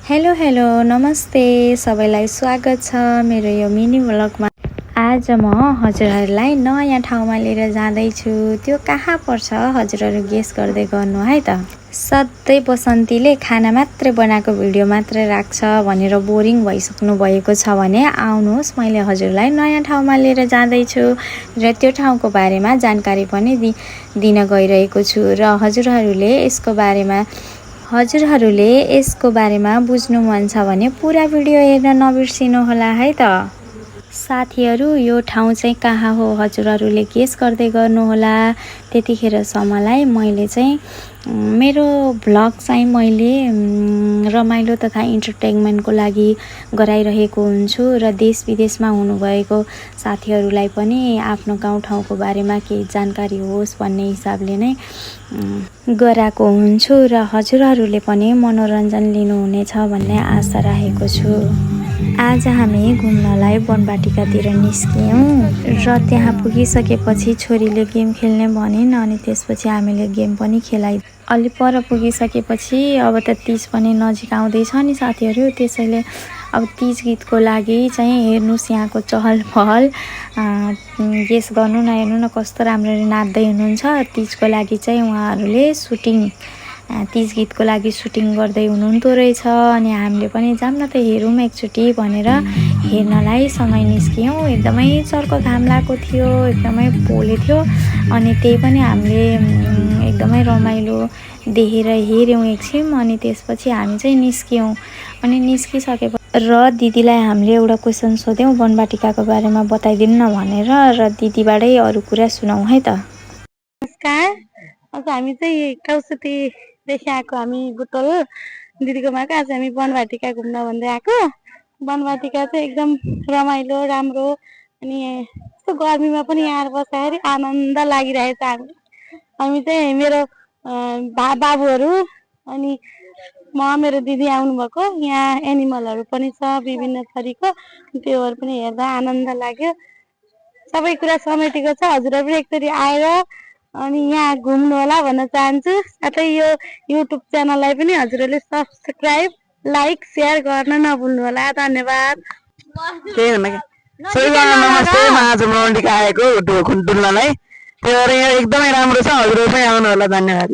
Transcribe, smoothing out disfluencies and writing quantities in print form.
Hello hello नमस्ते सबैलाई स्वागत छ मेरो यो मिनी व्लगमा। आज म हजुरहरूलाई नयाँ ठाउँमा लिएर जाँदैछु। त्यो कहाँ पर्छ हजुरहरू गेस गर्दै गर्नु है त। सधैँ बसन्तीले खाना मात्रै बनाएको भिडियो मात्रै राख्छ भनेर बोरिङ भइसक्नु भएको छ भने आउनुहोस्, मैले हजुरलाई नयाँ ठाउँमा लिएर जाँदैछु र त्यो ठाउँको बारेमा जानकारी पनि दिन गइरहेको छु र हजुरहरूले यसको बारेमा बुझ्नु मन छ भने पुरा भिडियो हेर्न नबिर्सिनु होला है त। साथीहरू, यो ठाउँ चाहिँ कहाँ हो हजुरहरूले गेस गर्दै गर्नुहोला। त्यतिखेरसम्मलाई मैले चाहिँ मेरो भ्लग चाहिँ मैले रमाइलो तथा इन्टरटेनमेन्टको लागि गराइरहेको हुन्छु र देश विदेशमा हुनुभएको साथीहरूलाई पनि आफ्नो गाउँठाउँको बारेमा केही जानकारी होस् भन्ने हिसाबले नै गराएको हुन्छु र हजुरहरूले पनि मनोरञ्जन लिनुहुनेछ भन्ने आशा राखेको छु। आज हामी घुम्नलाई वनवाटिकातिर निस्क्यौँ र त्यहाँ पुगिसकेपछि छोरीले गेम खेल्ने भनिन् अनि त्यसपछि हामीले गेम पनि खेलाइ। अलि पर पुगिसकेपछि अब त तीज पनि नजिक आउँदैछ नि साथीहरू, त्यसैले अब तीज गीतको लागि चाहिँ हेर्नुहोस् यहाँको चहल पहल, गेस गर्नु न, हेर्नु न कस्तो राम्ररी नाच्दै हुनुहुन्छ। तीजको लागि चाहिँ उहाँहरूले तीज गीतको लागि सुटिङ गर्दै हुनुहुन्थ्यो रहेछ अनि हामीले पनि जाऊँ न त हेरौँ एकचोटि भनेर हेर्नलाई सँगै निस्क्यौँ। एकदमै चर्को घाम लागेको थियो, एकदमै पोले थियो अनि त्यही पनि हामीले एकदमै रमाइलो देखेर हेऱ्यौँ एकछिन अनि त्यसपछि हामी चाहिँ निस्क्यौँ। अनि निस्किसकेपछि र दिदीलाई हामीले एउटा क्वेसन सोध्यौँ वनवाटिकाको बारेमा बताइदिनु न भनेर र दिदीबाटै अरू कुरा सुनाउँ है त। नमस्कार, आज हामी चाहिँ कौसुतीदेखि आएको, हामी बुटोल दिदीकोमा आएको। आज हामी वनवाटिका घुम्न भन्दै आएको। वनवाटिका चाहिँ एकदम रमाइलो राम्रो अनि यस्तो गर्मीमा पनि यहाँ बस्दाखेरि आनन्द लागिरहेछ। हामी चाहिँ मेरो बाबुहरू अनि म मेरो दिदी आउनुभएको। यहाँ एनिमलहरू पनि छ विभिन्न थरीको, त्योहरू पनि हेर्दा आनन्द लाग्यो। सबै कुरा समेटेको छ। हजुरहरू पनि एकचोटि आएर अनि यहाँ घुम्नु होला भन्न चाहन्छु। साथै यो युट्युब च्यानललाई पनि हजुरहरूले सब्सक्राइब लाइक सेयर गर्न नभुल्नु होला। धन्यवाद। नमस्ते, म आज वनवाटिका आएको डुल्नलाई, त्यही भएर यहाँ एकदमै राम्रो छ, हजुरहरू पनि आउनु होला। धन्यवाद।